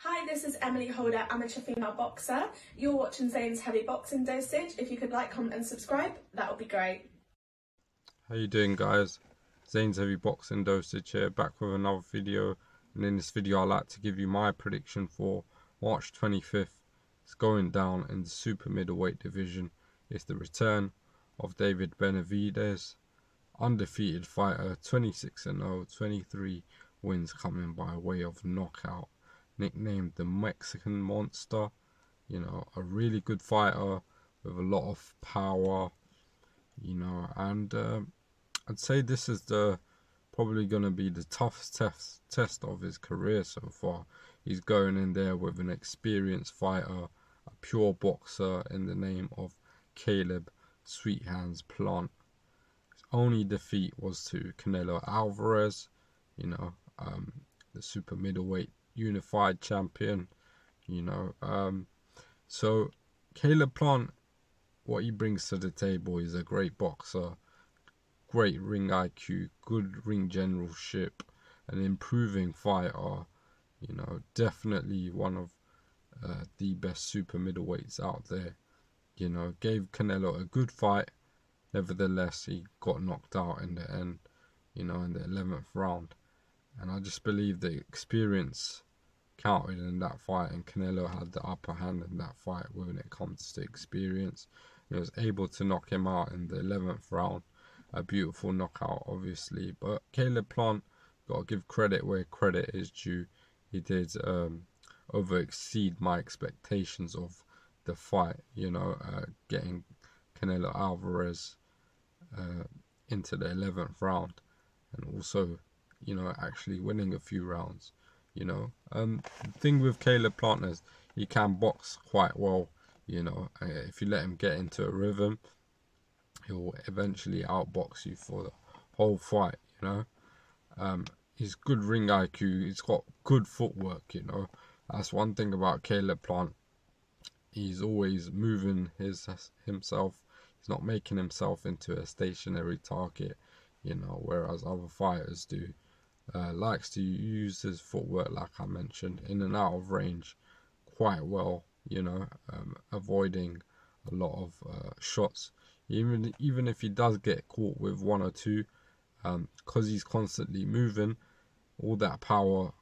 Hi, this is Emily Holder, amateur female boxer. You're watching Zane's Heavy Boxing Dosage. If you could like, comment and subscribe, that would be great. How you doing, guys? Zane's Heavy Boxing Dosage here, back with another video. And in this video I'd like to give you my prediction for March 25th. It's going down in the super middleweight division. It's the return of David Benavidez, undefeated fighter, 26-0, 23 wins coming by way of knockout. Nicknamed the Mexican Monster, you know, a really good fighter with a lot of power, you know, and I'd say this is probably going to be the toughest test of his career so far. He's going in there with an experienced fighter, a pure boxer in the name of Caleb Sweet Hands Plant. His only defeat was to Canelo Alvarez, you know, the super middleweight unified champion, you know. So Caleb Plant, what he brings to the table is a great boxer, great ring IQ, good ring generalship, an improving fighter, you know, definitely one of the best super middleweights out there. You know, gave Canelo a good fight. Nevertheless, he got knocked out in the end, you know, in the 11th round. And I just believe the experience counted in that fight, and Canelo had the upper hand in that fight when it comes to experience. He was able to knock him out in the 11th round. A beautiful knockout, obviously. But Caleb Plant, got to give credit where credit is due. He did over exceed my expectations of the fight, you know, getting Canelo Alvarez into the 11th round, and also, you know, actually winning a few rounds, you know. The thing with Caleb Plant is he can box quite well, you know. If you let him get into a rhythm, he'll eventually outbox you for the whole fight, you know. He's good ring IQ, he's got good footwork, you know. That's one thing about Caleb Plant. He's always moving himself. He's not making himself into a stationary target, you know, whereas other fighters do. Likes to use his footwork, like I mentioned, in and out of range quite well, you know, avoiding a lot of shots. Even if he does get caught with one or two, because he's constantly moving, all that power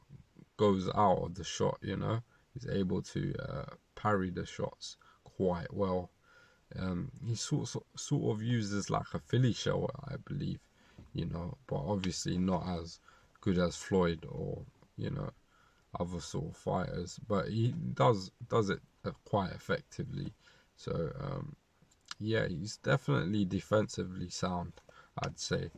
goes out of the shot, you know. He's able to parry the shots quite well. He sort of uses like a Philly shell, I believe, you know, but obviously not as good as Floyd or, you know, other sort of fighters, but he does it quite effectively. So yeah, he's definitely defensively sound, I'd say.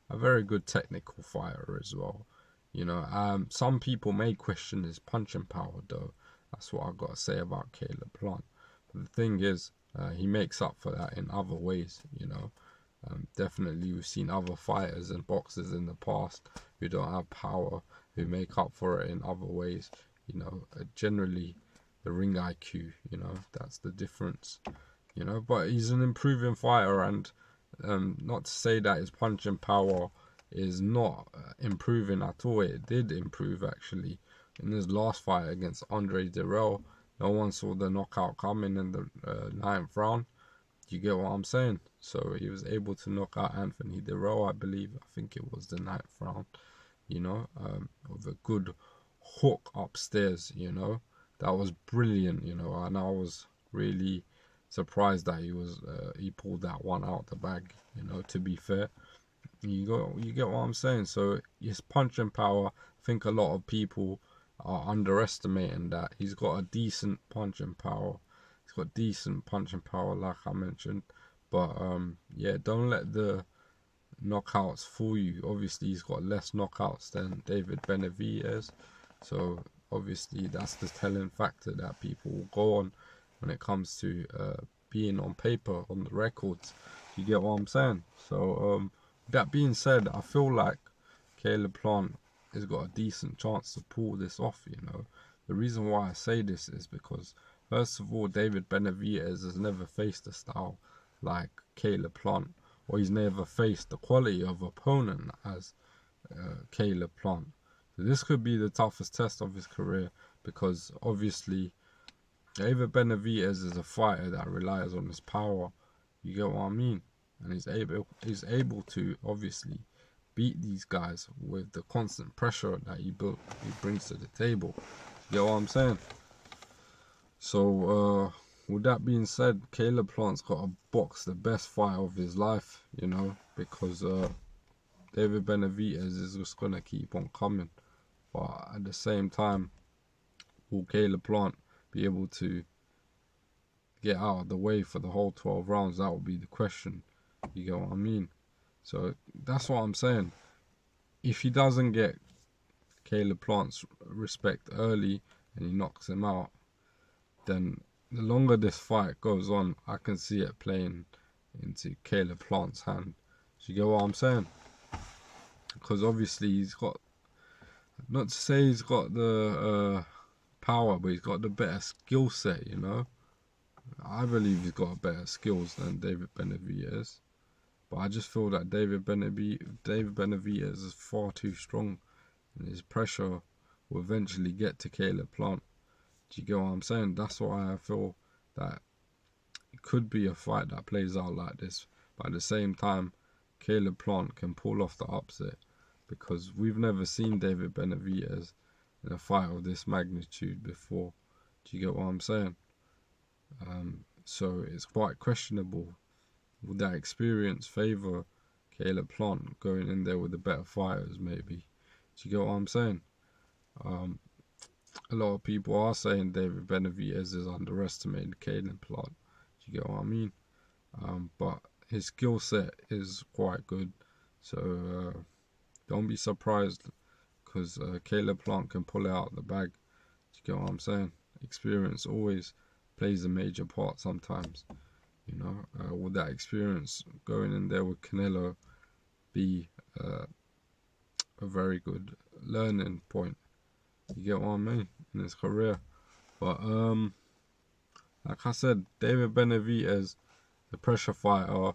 A very good technical fighter as well, you know. Some people may question his punching power, though. That's what I've got to say about Caleb Plant. But the thing is, he makes up for that in other ways, you know. Definitely we've seen other fighters and boxers in the past who don't have power, who make up for it in other ways, you know. Generally the ring IQ, you know, that's the difference, you know. But he's an improving fighter, and not to say that his punching power is not improving at all. It did improve, actually. In his last fight against Andre Dirrell, no one saw the knockout coming in the 9th round. You get what I'm saying? So he was able to knock out Anthony Dirrell, I believe. I think it was the 9th round, you know, with a good hook upstairs, you know. That was brilliant, you know, and I was really surprised that he pulled that one out the bag, you know, to be fair. You get what I'm saying? So his punching power, I think a lot of people are underestimating that. He's got a decent punching power. He's got decent punching power, like I mentioned. But yeah, don't let the knockouts fool you. Obviously, he's got less knockouts than David Benavidez. So obviously, that's the telling factor that people will go on when it comes to being on paper, on the records. You get what I'm saying? So that being said, I feel like Caleb Plant has got a decent chance to pull this off, you know. The reason why I say this is because, first of all, David Benavidez has never faced a style like Caleb Plant, or he's never faced the quality of opponent as Caleb Plant. So this could be the toughest test of his career, because obviously David Benavidez is a fighter that relies on his power. You get what I mean? And he's able to obviously beat these guys with the constant pressure that he brings to the table. You get what I'm saying? So with that being said, Caleb Plant's got to box the best fight of his life, you know, because David Benavidez is just gonna keep on coming. But at the same time, will Caleb Plant be able to get out of the way for the whole 12 rounds? That would be the question. You get what I mean? So that's what I'm saying. If he doesn't get Caleb Plant's respect early and he knocks him out, then the longer this fight goes on, I can see it playing into Caleb Plant's hand. Do you get what I'm saying? Because obviously he's got, not to say he's got the power, but he's got the better skill set, you know. I believe he's got better skills than David Benavidez. But I just feel that David Benavidez is far too strong, and his pressure will eventually get to Caleb Plant. Do you get what I'm saying? That's why I feel that it could be a fight that plays out like this. But at the same time, Caleb Plant can pull off the upset, because we've never seen David Benavidez in a fight of this magnitude before. Do you get what I'm saying? So it's quite questionable. Would that experience favour Caleb Plant going in there with the better fighters, maybe? Do you get what I'm saying? A lot of people are saying David Benavidez is underestimating Caleb Plant. Do you get what I mean? But his skill set is quite good. So don't be surprised, because Caleb Plant can pull it out of the bag. Do you get what I'm saying? Experience always plays a major part sometimes. You know, would that experience going in there with Canelo be a very good learning point? You get what I mean? In his career. But like I said, David Benavidez, the pressure fighter,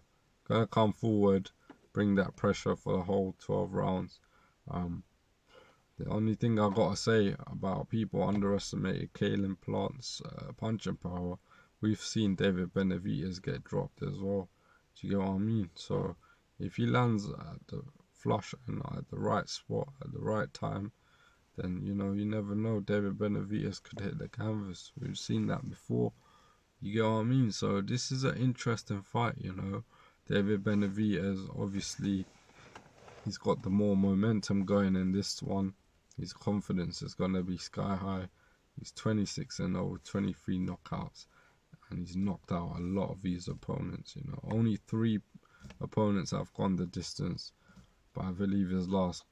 gonna come forward, bring that pressure for the whole 12 rounds. The only thing I gotta say about people underestimating Caleb Plant's punching power, we've seen David Benavidez get dropped as well. Do you get what I mean? So if he lands at the flush and at the right spot at the right time, then, you know, you never know. David Benavidez could hit the canvas. We've seen that before. You get what I mean? So this is an interesting fight, you know. David Benavidez, obviously, he's got the more momentum going in this one. His confidence is going to be sky high. He's 26-0, 23 knockouts. And he's knocked out a lot of his opponents, you know. Only 3 opponents have gone the distance. But I believe his last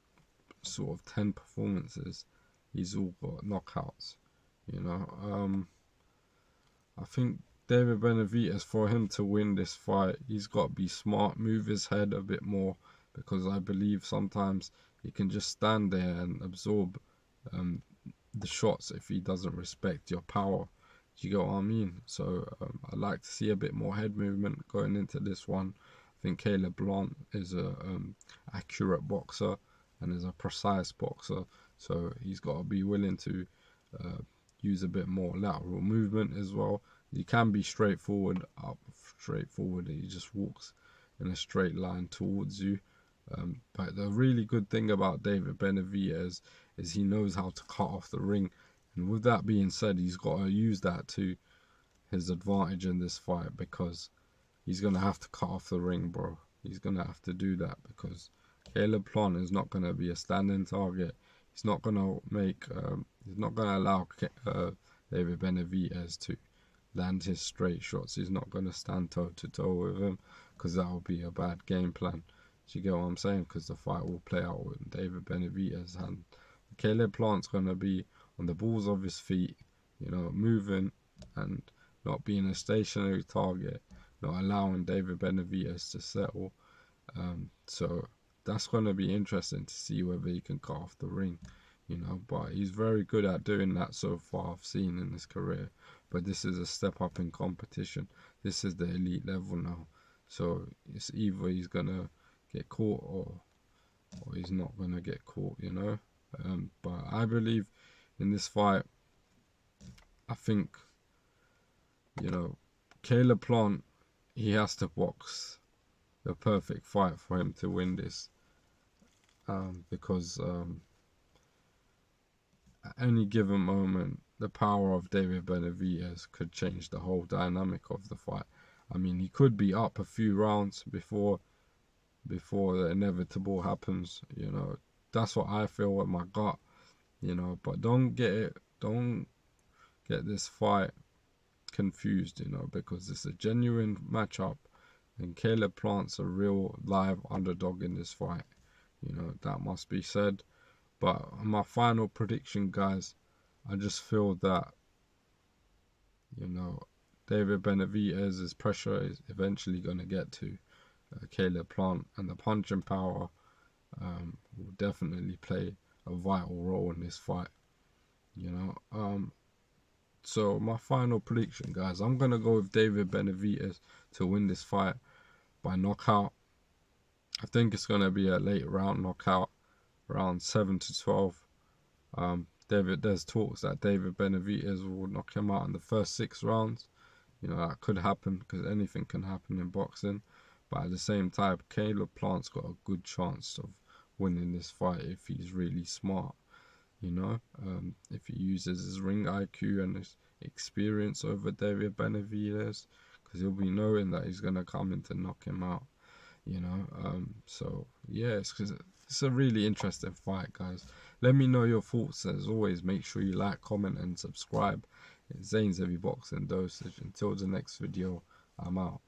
sort of 10 performances, he's all got knockouts, you know. I think David Benavidez, for him to win this fight, he's got to be smart, move his head a bit more, because I believe sometimes he can just stand there and absorb the shots if he doesn't respect your power. Do you get what I mean? So I'd like to see a bit more head movement going into this one. I think Caleb Plant is a accurate boxer and is a precise boxer, so he's got to be willing to use a bit more lateral movement as well. He can be straightforward, he just walks in a straight line towards you. But the really good thing about David Benavidez is he knows how to cut off the ring, and with that being said, he's got to use that to his advantage in this fight, because he's going to have to cut off the ring, bro. He's going to have to do that, because Caleb Plant is not going to be a standing target. He's not going to make, he's not going to allow David Benavidez to land his straight shots. He's not going to stand toe-to-toe with him, because that will be a bad game plan. Do you get what I'm saying? Because the fight will play out with David Benavidez's hand. Caleb Plant's going to be on the balls of his feet, you know, moving and not being a stationary target, not allowing David Benavidez to settle. So that's going to be interesting to see whether he can cut off the ring, you know. But he's very good at doing that so far, I've seen in his career. But this is a step up in competition. This is the elite level now. So it's either he's going to get caught or he's not going to get caught, you know. But I believe in this fight, I think, you know, Caleb Plant, he has to box the perfect fight for him to win this. Because at any given moment, the power of David Benavidez could change the whole dynamic of the fight. I mean, he could be up a few rounds before the inevitable happens. You know, that's what I feel with my gut. You know, but don't get this fight confused. You know, because it's a genuine matchup, and Caleb Plant's a real live underdog in this fight. You know, that must be said. But my final prediction, guys, I just feel that, you know, David Benavidez's pressure is eventually going to get to Caleb Plant, and the punching power will definitely play a vital role in this fight. You know, so my final prediction, guys, I'm going to go with David Benavidez to win this fight by knockout. I think it's going to be a late round knockout, around 7 to 12. There's talks that David Benavidez will knock him out in the first 6 rounds. You know, that could happen because anything can happen in boxing. But at the same time, Caleb Plant's got a good chance of winning this fight if he's really smart. You know, if he uses his ring IQ and his experience over David Benavidez, because he'll be knowing that he's going to come in to knock him out. You know, so yeah, it's a really interesting fight, guys. Let me know your thoughts. As always, make sure you like, comment and subscribe. It's Zane's Heavy Boxing Dosage. Until the next video, I'm out.